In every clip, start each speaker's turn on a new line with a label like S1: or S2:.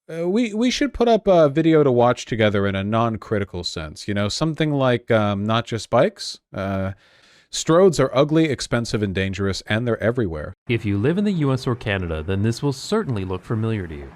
S1: we should put up a video to watch together in a non-critical sense. You know, something like Not Just Bikes. Stroads are ugly, expensive, and dangerous, and they're everywhere.
S2: If you live in the US or Canada, then this will certainly look familiar to you.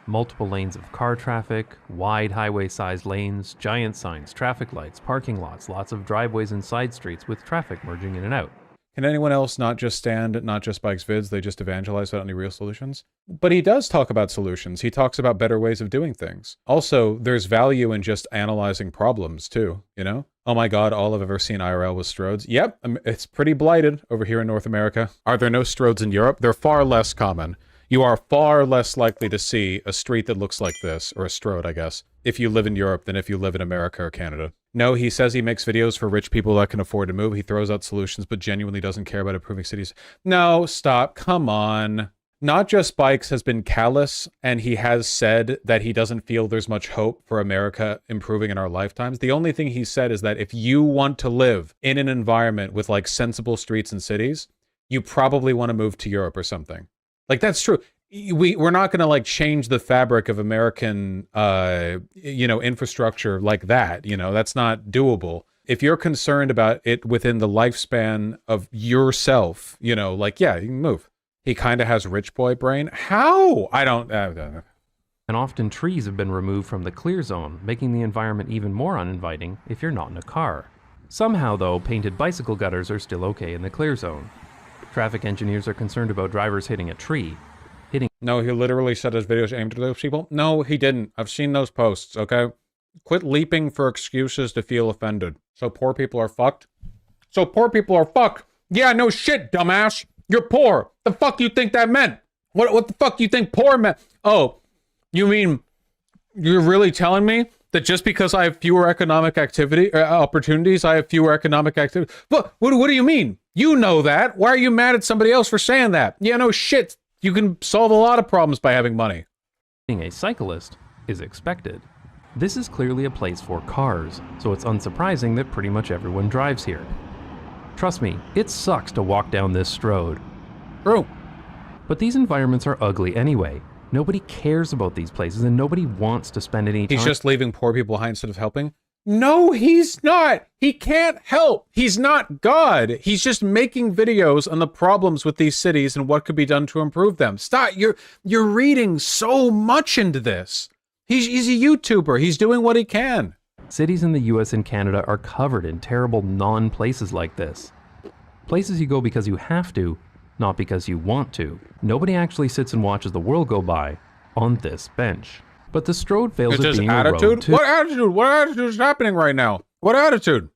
S2: Multiple lanes of car traffic, wide highway-sized lanes, giant signs, traffic lights, parking lots, lots of driveways and side streets with traffic merging in and out.
S1: Can anyone else not just stand at Not Just Bikes vids? They just evangelize without any real solutions? But he does talk about solutions. He talks about better ways of doing things. Also, there's value in just analyzing problems too, you know? Oh my god, all I've ever seen IRL was Stroads. Yep, it's pretty blighted over here in North America. Are there no Stroads in Europe? They're far less common. You are far less likely to see a street that looks like this, or a Stroad, I guess, if you live in Europe than if you live in America or Canada. No, he says he makes videos for rich people that can afford to move. He throws out solutions, but genuinely doesn't care about improving cities. No, stop. Come on. Not Just Bikes has been callous, and he has said that he doesn't feel there's much hope for America improving in our lifetimes. The only thing he said is that if you want to live in an environment with like sensible streets and cities, you probably want to move to Europe or something. Like, that's true. We're not going to like change the fabric of American, you know, infrastructure like that. You know, that's not doable. If you're concerned about it within the lifespan of yourself, you know, like, yeah, you can move. He kind of has rich boy brain. How? I don't.
S2: And often trees have been removed from the clear zone, making the environment even more uninviting if you're not in a car. Somehow, though, painted bicycle gutters are still okay in the clear zone. Traffic engineers are concerned about drivers hitting a tree.
S1: No, he literally said his videos aimed at those people. No, he didn't. I've seen those posts, okay? Quit leaping for excuses to feel offended. So poor people are fucked? So poor people are fucked? Yeah, no shit, dumbass. You're poor. The fuck you think that meant? What the fuck you think poor meant? Oh, you mean you're really telling me that just because I have fewer economic activity opportunities, I have fewer economic activity? What do you mean? You know that. Why are you mad at somebody else for saying that? Yeah, no shit. You can solve a lot of problems by having money.
S2: Being a cyclist is expected. This is clearly a place for cars, so it's unsurprising that pretty much everyone drives here. Trust me, it sucks to walk down this Stroad.
S1: True.
S2: But these environments are ugly anyway. Nobody cares about these places and nobody wants to spend any time.
S1: He's just leaving poor people behind instead of helping? No, he's not. He can't help. He's not God. He's just making videos on the problems with these cities and what could be done to improve them. Stop. You're reading so much into this. He's a YouTuber. He's doing what he can.
S2: Cities in the US and Canada are covered in terrible non-places like this. Places you go because you have to, not because you want to. Nobody actually sits and watches the world go by on this bench. But the Stroad fails at being a road too.
S1: What attitude? What attitude is happening right now? What attitude?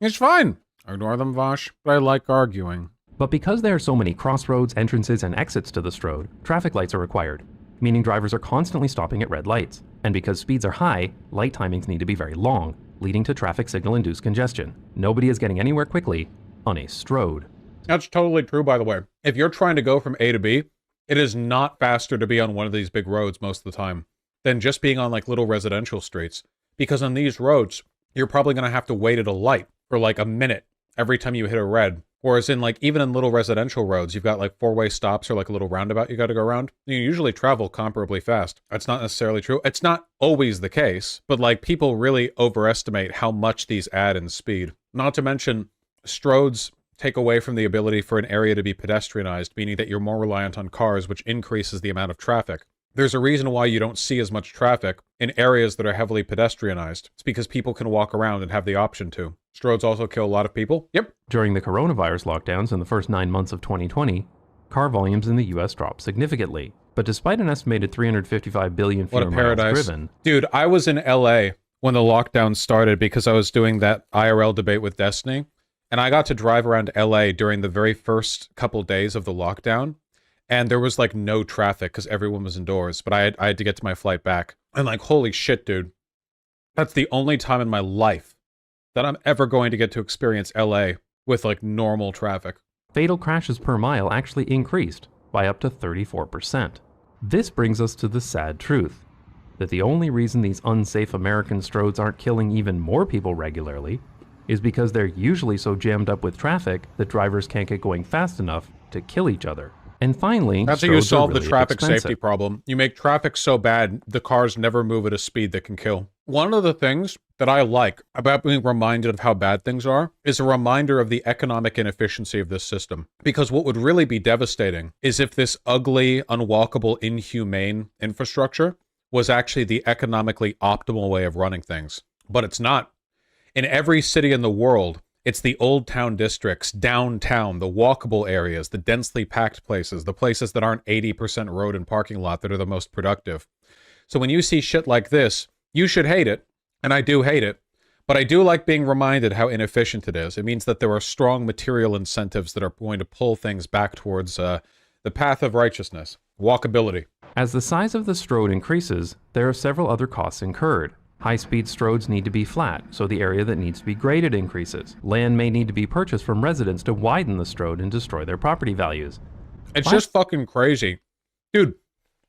S1: It's fine. Ignore them, Vaush, but I like arguing.
S2: But because there are so many crossroads, entrances, and exits to the Stroad, traffic lights are required, meaning drivers are constantly stopping at red lights. And because speeds are high, light timings need to be very long, leading to traffic signal-induced congestion. Nobody is getting anywhere quickly on a Stroad.
S1: That's totally true, by the way. If you're trying to go from A to B, it is not faster to be on one of these big roads most of the time than just being on like little residential streets. Because on these roads, you're probably going to have to wait at a light for like a minute every time you hit a red. Whereas in like, even in little residential roads, you've got like four-way stops or like a little roundabout you got to go around. You usually travel comparably fast. That's not necessarily true. It's not always the case, but like people really overestimate how much these add in speed. Not to mention, Stroads take away from the ability for an area to be pedestrianized, meaning that you're more reliant on cars, which increases the amount of traffic. There's a reason why you don't see as much traffic in areas that are heavily pedestrianized. It's because people can walk around and have the option to. Stroads also kill a lot of people. Yep.
S2: During the coronavirus lockdowns in the first 9 months of 2020, car volumes in the US dropped significantly. But despite an estimated 355 billion fewer miles driven...
S1: Dude, I was in LA when the lockdown started because I was doing that IRL debate with Destiny. And I got to drive around LA during the very first couple days of the lockdown. And there was like no traffic because everyone was indoors, but I had to get to my flight back. And like, holy shit, dude. That's the only time in my life that I'm ever going to get to experience LA with like normal traffic.
S2: Fatal crashes per mile actually increased by up to 34%. This brings us to the sad truth, that the only reason these unsafe American Stroads aren't killing even more people regularly is because they're usually so jammed up with traffic that drivers can't get going fast enough to kill each other. And finally,
S1: That's how you
S2: Stroads are
S1: solve the
S2: really
S1: traffic
S2: expensive.
S1: safety problem. You make traffic so bad, the cars never move at a speed that can kill. One of the things that I like about being reminded of how bad things are is a reminder of the economic inefficiency of this system. Because what would really be devastating is if this ugly, unwalkable, inhumane infrastructure was actually the economically optimal way of running things. But it's not. In every city in the world, it's the old town districts, downtown, the walkable areas, the densely packed places, the places that aren't 80% road and parking lot that are the most productive. So when you see shit like this, you should hate it, and I do hate it, but I do like being reminded how inefficient it is. It means that there are strong material incentives that are going to pull things back towards the path of righteousness, walkability.
S2: As the size of the Stroad increases, there are several other costs incurred. High-speed Stroads need to be flat, so the area that needs to be graded increases. Land may need to be purchased from residents to widen the Stroad and destroy their property values.
S1: It's just fucking crazy. Dude,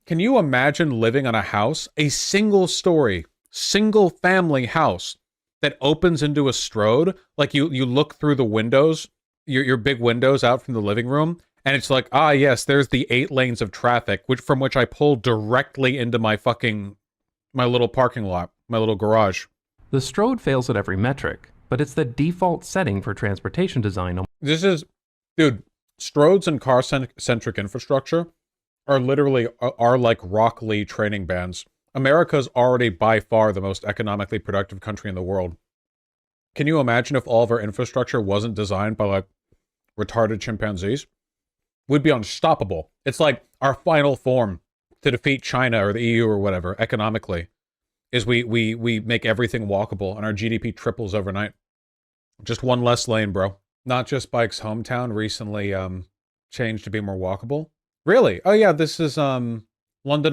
S1: can you imagine living on a house, a single-story, single-family house that opens into a Stroad? Like, you look through the windows, your big windows out from the living room, and it's like, ah, yes, there's the 8 lanes of traffic, from which I pull directly into my little parking lot. My little garage.
S2: The Stroad fails at every metric, but it's the default setting for transportation design.
S1: Dude, Stroads and car-centric infrastructure are literally like Rock Lee training bands. America's already by far the most economically productive country in the world. Can you imagine if all of our infrastructure wasn't designed by, like, retarded chimpanzees? We'd be unstoppable. It's like our final form to defeat China or the EU or whatever, economically, is we make everything walkable and our GDP triples overnight. Just one less lane, bro. Not Just Bike's hometown recently changed to be more walkable. Really? Oh yeah, this is London,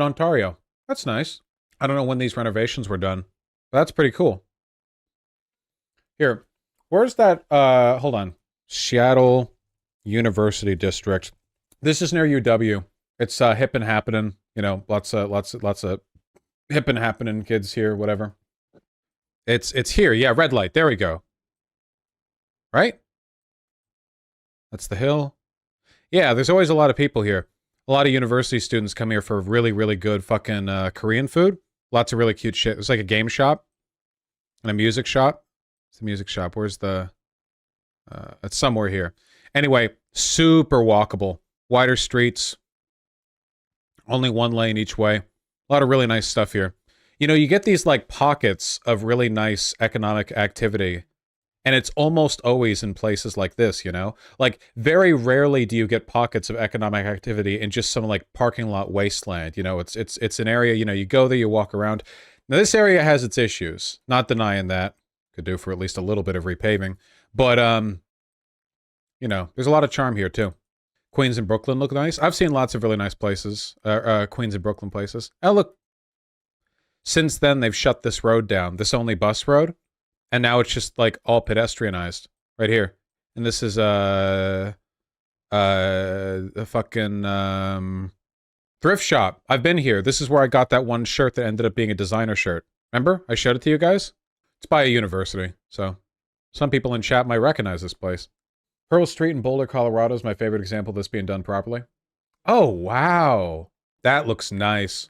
S1: Ontario. That's nice. I don't know when these renovations were done, but that's pretty cool. Here, where's that? Hold on. Seattle University District. This is near UW. It's hip and happening. You know, lots of hip and happening kids here, whatever. It's here. Yeah, red light. There we go. Right? That's the hill. Yeah, there's always a lot of people here. A lot of university students come here for really, really good fucking Korean food. Lots of really cute shit. It's like a game shop and a music shop. It's the music shop. Where's the... it's somewhere here. Anyway, super walkable. Wider streets. Only one lane each way. A lot of really nice stuff here. You know, you get these, like, pockets of really nice economic activity, and it's almost always in places like this, you know? Like, very rarely do you get pockets of economic activity in just some, like, parking lot wasteland. You know, it's an area, you know, you go there, you walk around. Now, this area has its issues. Not denying that. Could do for at least a little bit of repaving. But, you know, there's a lot of charm here, too. Queens and Brooklyn look nice. I've seen lots of really nice places, Queens and Brooklyn places. Oh, look. Since then, they've shut this road down, this only bus road, and now it's just, like, all pedestrianized right here. And this is a fucking thrift shop. I've been here. This is where I got that one shirt that ended up being a designer shirt. Remember? I showed it to you guys? It's by a university, so some people in chat might recognize this place. Pearl Street in Boulder, Colorado is my favorite example of this being done properly. Oh, wow. That looks nice.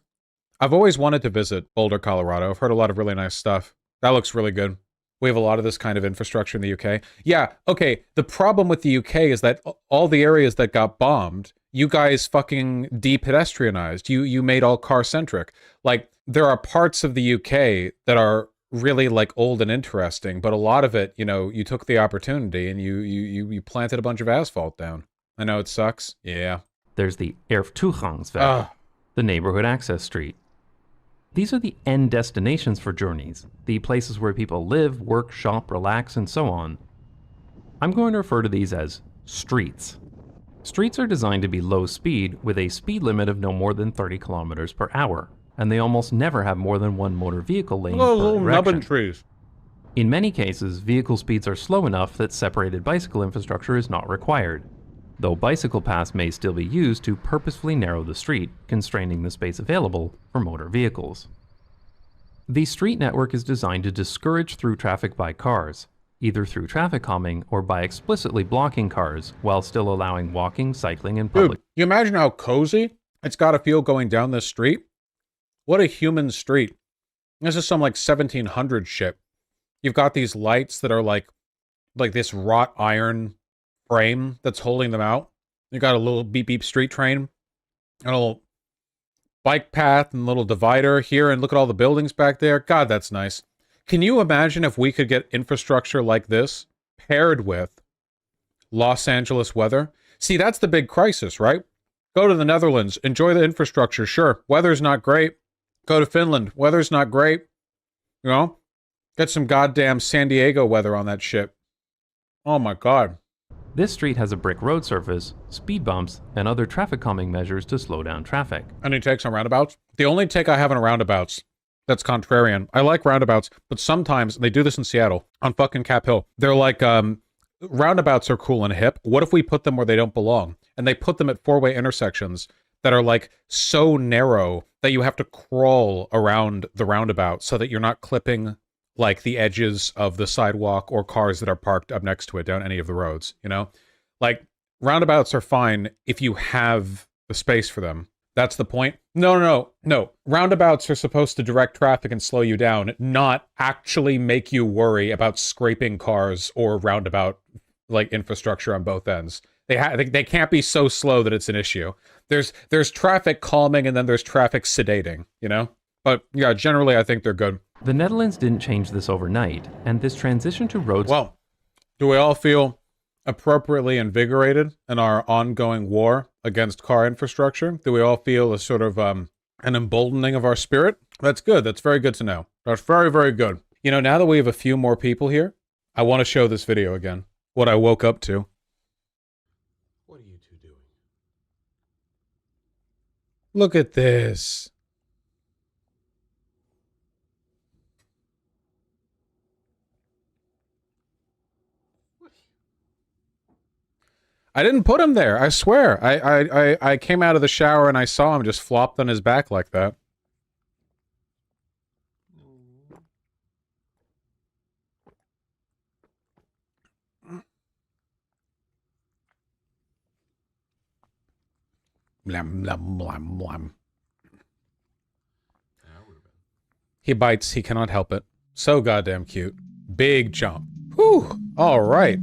S1: I've always wanted to visit Boulder, Colorado. I've heard a lot of really nice stuff. That looks really good. We have a lot of this kind of infrastructure in the UK. Yeah, okay. The problem with the UK is that all the areas that got bombed, you guys fucking de-pedestrianized. You made all car-centric. Like, there are parts of the UK that are really, like, old and interesting, but a lot of it, you know, you took the opportunity and you planted a bunch of asphalt down. I know it sucks. Yeah.
S2: There's the Erftoegangsweg, the neighborhood access street. These are the end destinations for journeys, the places where people live, work, shop, relax, and so on. I'm going to refer to these as streets. Streets are designed to be low speed with a speed limit of no more than 30 kilometers per hour. And they almost never have more than one motor vehicle lane per direction.
S1: Trees.
S2: In many cases, vehicle speeds are slow enough that separated bicycle infrastructure is not required, though bicycle paths may still be used to purposefully narrow the street, constraining the space available for motor vehicles. The street network is designed to discourage through traffic by cars. either through traffic calming or by explicitly blocking cars while still allowing walking, cycling, and
S1: Dude,
S2: public.
S1: you imagine how cozy it's got to feel going down this street? What a human street. This is some like 1700 shit. You've got these lights that are like this wrought iron frame that's holding them out. You got a little beep beep street train, and a little bike path and a little divider here, and look at all the buildings back there. God, that's nice. Can you imagine if we could get infrastructure like this paired with Los Angeles weather? See, that's the big crisis, right? Go to the Netherlands, enjoy the infrastructure, sure. Weather's not great. Go to Finland, weather's not great. You know? Get some goddamn San Diego weather on that shit. Oh my god.
S2: This street has a brick road surface, speed bumps, and other traffic calming measures to slow down traffic.
S1: Any takes on roundabouts? The only take I have on roundabouts that's contrarian. I like roundabouts, but sometimes, they do this in Seattle, on fucking Cap Hill, they're like, roundabouts are cool and hip. What if we put them where they don't belong? And they put them at four-way intersections that are like so narrow that you have to crawl around the roundabout so that you're not clipping like the edges of the sidewalk or cars that are parked up next to it down any of the roads, you know? Like, roundabouts are fine if you have the space for them. That's the point. No. Roundabouts are supposed to direct traffic and slow you down, not actually make you worry about scraping cars or roundabout like infrastructure on both ends. They can't be so slow that it's an issue. There's traffic calming and then there's traffic sedating, you know? But yeah, generally I think they're good.
S2: The Netherlands didn't change this overnight, and this transition to roads...
S1: Well, do we all feel appropriately invigorated in our ongoing war against car infrastructure? Do we all feel a sort of an emboldening of our spirit? That's good. That's very good to know. That's very, very good. You know, now that we have a few more people here, I want to show this video again. What I woke up to. What are you two doing? Look at this. I didn't put him there, I swear. I came out of the shower and I saw him just flopped on his back like that. Blam, blam, blam, blam. He bites, he cannot help it. So goddamn cute. Big jump. Whew, all right.